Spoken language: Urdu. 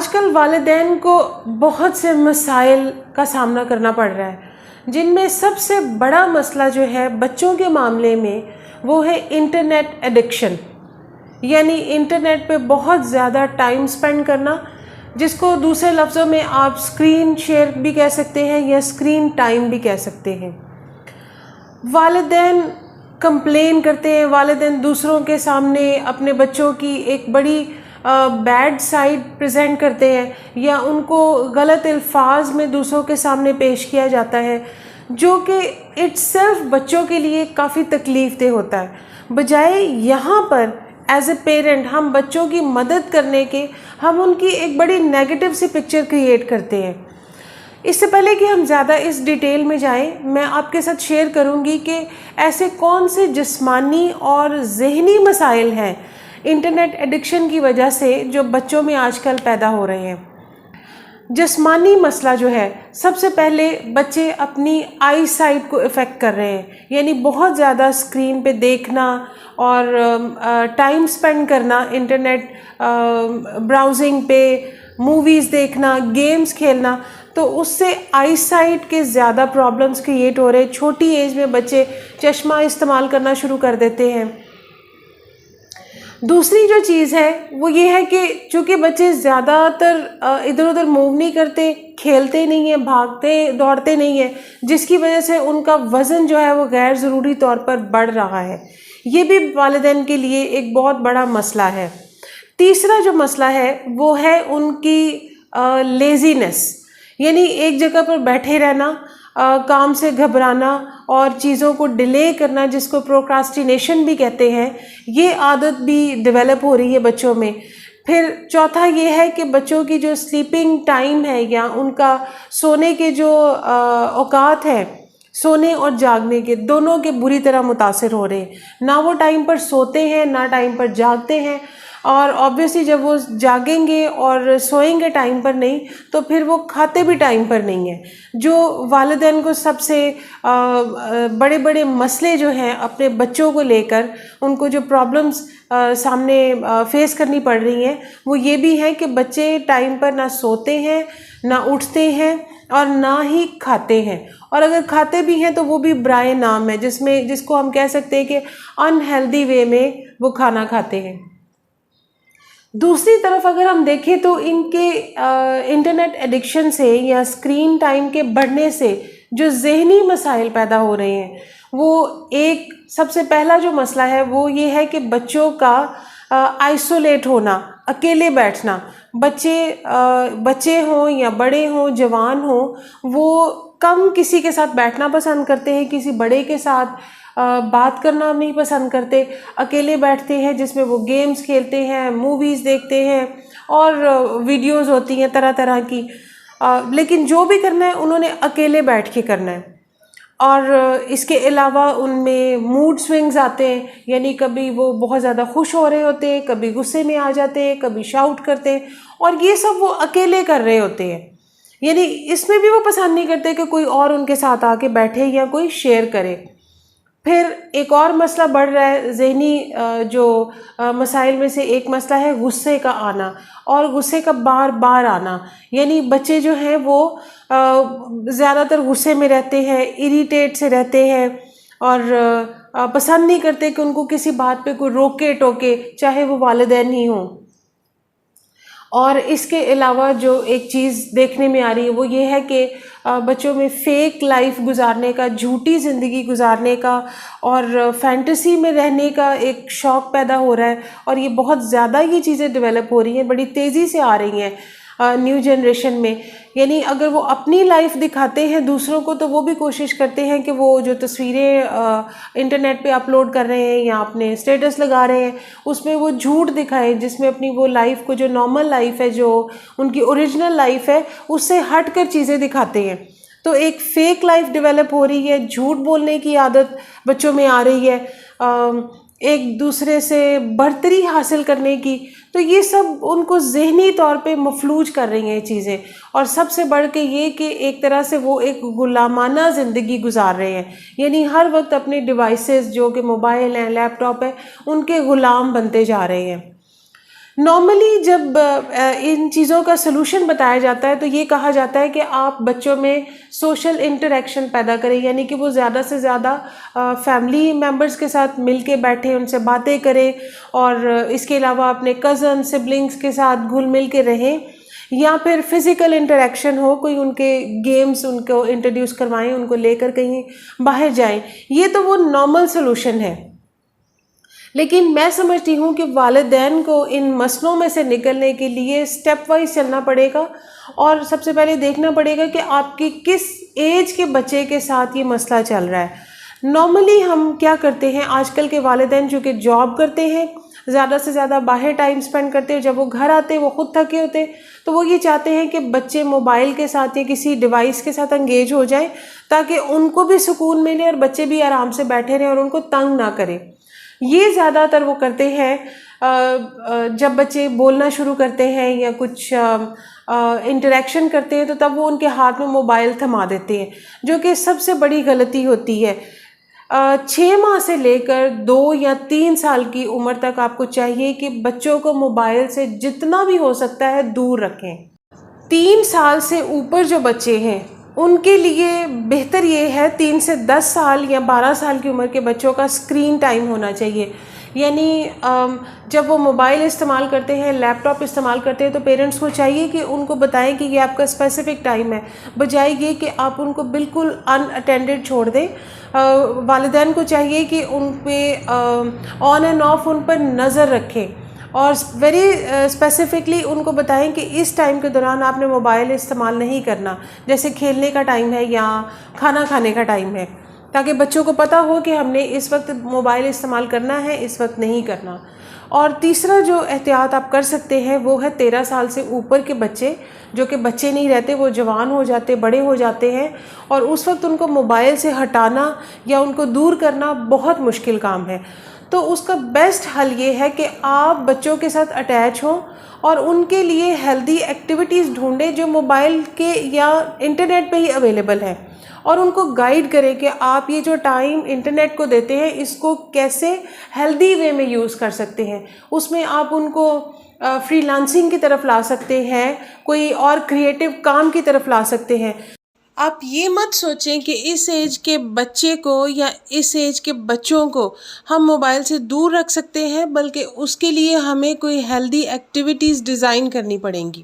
آج کل والدین کو بہت سے مسائل کا سامنا کرنا پڑ رہا ہے، جن میں سب سے بڑا مسئلہ جو ہے بچوں کے معاملے میں وہ ہے انٹرنیٹ ایڈکشن، یعنی انٹرنیٹ پہ بہت زیادہ ٹائم سپینڈ کرنا، جس کو دوسرے لفظوں میں آپ اسکرین شیئر بھی کہہ سکتے ہیں یا اسکرین ٹائم بھی کہہ سکتے ہیں۔ والدین کمپلین کرتے ہیں، والدین دوسروں کے سامنے اپنے بچوں کی ایک بڑی بیڈ سائڈ پریزنٹ کرتے ہیں، یا ان کو غلط الفاظ میں دوسروں کے سامنے پیش کیا جاتا ہے، جو کہ اٹ سیلف بچوں کے لیے کافی تکلیف دہ ہوتا ہے۔ بجائے یہاں پر ایز اے پیرنٹ ہم بچوں کی مدد کرنے کے، ہم ان کی ایک بڑی نیگیٹو سی پکچر کریٹ کرتے ہیں۔ اس سے پہلے کہ ہم زیادہ اس ڈیٹیل میں جائیں، میں آپ کے ساتھ شیئر کروں گی کہ ایسے کون سے جسمانی اور ذہنی مسائل ہیں انٹرنیٹ ایڈکشن کی وجہ سے جو بچوں میں آج کل پیدا ہو رہے ہیں۔ جسمانی مسئلہ جو ہے، سب سے پہلے بچے اپنی آئی سائٹ کو افیکٹ کر رہے ہیں، یعنی بہت زیادہ اسکرین پہ دیکھنا اور ٹائم سپینڈ کرنا، انٹرنیٹ براؤزنگ پہ، موویز دیکھنا، گیمز کھیلنا، تو اس سے آئی سائٹ کے زیادہ پرابلمس کریٹ ہو رہے ہیں۔ چھوٹی ایج میں بچے چشمہ استعمال کرنا شروع کر دیتے ہیں۔ دوسری جو چیز ہے وہ یہ ہے کہ چونکہ بچے زیادہ تر ادھر ادھر موو نہیں کرتے، کھیلتے نہیں ہیں، بھاگتے دوڑتے نہیں ہیں، جس کی وجہ سے ان کا وزن جو ہے وہ غیر ضروری طور پر بڑھ رہا ہے۔ یہ بھی والدین کے لیے ایک بہت بڑا مسئلہ ہے۔ تیسرا جو مسئلہ ہے وہ ہے ان کی لیزینس، یعنی ایک جگہ پر بیٹھے رہنا، کام سے گھبرانا اور چیزوں کو ڈیلے کرنا، جس کو پروکراسٹینیشن بھی کہتے ہیں، یہ عادت بھی ڈیولپ ہو رہی ہے بچوں میں۔ پھر چوتھا یہ ہے کہ بچوں کی جو سلیپنگ ٹائم ہے یا ان کا سونے کے جو اوقات ہیں، سونے اور جاگنے کے دونوں کے بری طرح متاثر ہو رہے ہیں۔ نہ وہ ٹائم پر سوتے ہیں، نہ ٹائم پر جاگتے ہیں، اور آبویسلی جب وہ جاگیں گے اور سوئیں گے ٹائم پر نہیں، تو پھر وہ کھاتے بھی ٹائم پر نہیں ہیں، جو والدین کو سب سے بڑے بڑے مسئلے جو ہیں اپنے بچوں کو لے کر، ان کو جو پرابلمس سامنے فیس کرنی پڑ رہی ہیں، وہ یہ بھی ہے کہ بچے ٹائم پر نہ سوتے ہیں، نہ اٹھتے ہیں، اور نہ ہی کھاتے ہیں، اور اگر کھاتے بھی ہیں تو وہ بھی برائے نام ہے، جس کو ہم کہہ سکتے ہیں کہ انہیلدی وے میں وہ کھانا کھاتے ہیں۔ دوسری طرف اگر ہم دیکھیں تو ان کے انٹرنیٹ ایڈکشن سے یا اسکرین ٹائم کے بڑھنے سے جو ذہنی مسائل پیدا ہو رہے ہیں، وہ ایک سب سے پہلا جو مسئلہ ہے وہ یہ ہے کہ بچوں کا آئسولیٹ ہونا، اکیلے بیٹھنا۔ بچے ہوں یا بڑے ہوں، جوان ہوں، وہ کم کسی کے ساتھ بیٹھنا پسند کرتے ہیں، کسی بڑے کے ساتھ بات کرنا نہیں پسند کرتے، اکیلے بیٹھتے ہیں، جس میں وہ گیمز کھیلتے ہیں، موویز دیکھتے ہیں، اور ویڈیوز ہوتی ہیں طرح طرح کی، لیکن جو بھی کرنا ہے انہوں نے اکیلے بیٹھ کے کرنا ہے۔ اور اس کے علاوہ ان میں موڈ سوئنگز آتے ہیں، یعنی کبھی وہ بہت زیادہ خوش ہو رہے ہوتے ہیں، کبھی غصے میں آ جاتے ہیں، کبھی شاؤٹ کرتے ہیں، اور یہ سب وہ اکیلے کر رہے ہوتے ہیں۔ یعنی اس میں بھی وہ پسند نہیں کرتے کہ کوئی اور ان کے ساتھ آ کے بیٹھے یا کوئی شیئر کرے۔ پھر ایک اور مسئلہ بڑھ رہا ہے، ذہنی جو مسائل میں سے ایک مسئلہ ہے غصے کا آنا، اور غصے کا بار بار آنا، یعنی بچے جو ہیں وہ زیادہ تر غصے میں رہتے ہیں، اریٹیٹ سے رہتے ہیں، اور پسند نہیں کرتے کہ ان کو کسی بات پہ کوئی روکے ٹوکے، چاہے وہ والدین ہی ہوں۔ اور اس کے علاوہ جو ایک چیز دیکھنے میں آ رہی ہے وہ یہ ہے کہ بچوں میں فیک لائف گزارنے کا، جھوٹی زندگی گزارنے کا اور فینٹیسی میں رہنے کا ایک شوق پیدا ہو رہا ہے، اور یہ بہت زیادہ یہ چیزیں ڈیولپ ہو رہی ہیں، بڑی تیزی سے آ رہی ہیں نیو جنریشن میں۔ یعنی اگر وہ اپنی لائف دکھاتے ہیں دوسروں کو، تو وہ بھی کوشش کرتے ہیں کہ وہ جو تصویریں انٹرنیٹ پہ اپلوڈ کر رہے ہیں یا اپنے اسٹیٹس لگا رہے ہیں، اس میں وہ جھوٹ دکھائیں، جس میں اپنی وہ لائف کو، جو نارمل لائف ہے، جو ان کی اوریجنل لائف ہے، اس سے ہٹ کر چیزیں دکھاتے ہیں۔ تو ایک فیک لائف ڈیولپ ہو رہی ہے، جھوٹ بولنے کی عادت بچوں میں آ رہی ہے، ایک دوسرے سے برتری حاصل کرنے کی، تو یہ سب ان کو ذہنی طور پہ مفلوج کر رہی ہیں یہ چیزیں۔ اور سب سے بڑھ کے یہ کہ ایک طرح سے وہ ایک غلامانہ زندگی گزار رہے ہیں، یعنی ہر وقت اپنے ڈیوائسز جو کہ موبائل ہیں، لیپ ٹاپ ہے، ان کے غلام بنتے جا رہے ہیں۔ نارملی جب ان چیزوں کا سلوشن بتایا جاتا ہے تو یہ کہا جاتا ہے کہ آپ بچوں میں سوشل انٹریکشن پیدا کریں، یعنی کہ وہ زیادہ سے زیادہ فیملی ممبرس کے ساتھ مل کے بیٹھیں، ان سے باتیں کریں، اور اس کے علاوہ اپنے کزن سبلنگس کے ساتھ گھل مل کے رہیں، یا پھر فزیکل انٹریکشن ہو، کوئی ان کے گیمز ان کو انٹروڈیوس کروائیں، ان کو لے کر کہیں باہر جائیں. یہ تو وہ نارمل سلوشن ہے. لیکن میں سمجھتی ہوں کہ والدین کو ان مسئلوں میں سے نکلنے کے لیے اسٹیپ وائز چلنا پڑے گا، اور سب سے پہلے دیکھنا پڑے گا کہ آپ کی کس ایج کے بچے کے ساتھ یہ مسئلہ چل رہا ہے. نارملی ہم کیا کرتے ہیں، آج کل کے والدین جو کہ جاب کرتے ہیں، زیادہ سے زیادہ باہر ٹائم سپینڈ کرتے ہیں، جب وہ گھر آتے ہیں وہ خود تھکے ہوتے ہیں، تو وہ یہ چاہتے ہیں کہ بچے موبائل کے ساتھ یا کسی ڈیوائس کے ساتھ انگیج ہو جائیں تاکہ ان کو بھی سکون ملے اور بچے بھی آرام سے بیٹھے رہیں اور ان کو تنگ نہ کریں. یہ زیادہ تر وہ کرتے ہیں جب بچے بولنا شروع کرتے ہیں یا کچھ انٹریکشن کرتے ہیں، تو تب وہ ان کے ہاتھ میں موبائل تھما دیتے ہیں، جو کہ سب سے بڑی غلطی ہوتی ہے. 6 ماہ سے لے کر 2 یا 3 سال کی عمر تک آپ کو چاہیے کہ بچوں کو موبائل سے جتنا بھی ہو سکتا ہے دور رکھیں. 3 سال سے اوپر جو بچے ہیں ان کے لیے بہتر یہ ہے 3 سے 10 سال یا 12 سال کی عمر کے بچوں کا اسکرین ٹائم ہونا چاہیے. یعنی جب وہ موبائل استعمال کرتے ہیں، لیپ ٹاپ استعمال کرتے ہیں، تو پیرنٹس کو چاہیے کہ ان کو بتائیں کہ یہ آپ کا اسپیسیفک ٹائم ہے، بجائے یہ کہ آپ ان کو بالکل ان اٹینڈڈ چھوڑ دیں. والدین کو چاہیے کہ ان پہ آن اینڈ آف ان پر نظر رکھیں، اور ویری اسپیسیفکلی ان کو بتائیں کہ اس ٹائم کے دوران آپ نے موبائل استعمال نہیں کرنا، جیسے کھیلنے کا ٹائم ہے یا کھانا کھانے کا ٹائم ہے، تاکہ بچوں کو پتہ ہو کہ ہم نے اس وقت موبائل استعمال کرنا ہے، اس وقت نہیں کرنا. اور تیسرا جو احتیاط آپ کر سکتے ہیں وہ ہے 13 سال سے اوپر کے بچے، جو کہ بچے نہیں رہتے، وہ جوان ہو جاتے، بڑے ہو جاتے ہیں، اور اس وقت ان کو موبائل سے ہٹانا یا ان کو دور کرنا بہت مشکل کام ہے. تو اس کا بیسٹ حل یہ ہے کہ آپ بچوں کے ساتھ اٹیچ ہوں اور ان کے لیے ہیلدی ایکٹیویٹیز ڈھونڈیں جو موبائل کے یا انٹرنیٹ پہ ہی اویلیبل ہیں، اور ان کو گائیڈ کریں کہ آپ یہ جو ٹائم انٹرنیٹ کو دیتے ہیں اس کو کیسے ہیلدی وے میں یوز کر سکتے ہیں. اس میں آپ ان کو فری لانسنگ کی طرف لا سکتے ہیں، کوئی اور کریٹو کام کی طرف لا سکتے ہیں. آپ یہ مت سوچیں کہ اس ایج کے بچے کو یا اس ایج کے بچوں کو ہم موبائل سے دور رکھ سکتے ہیں، بلکہ اس کے لیے ہمیں کوئی ہیلدی ایکٹیویٹیز ڈیزائن کرنی پڑیں گی.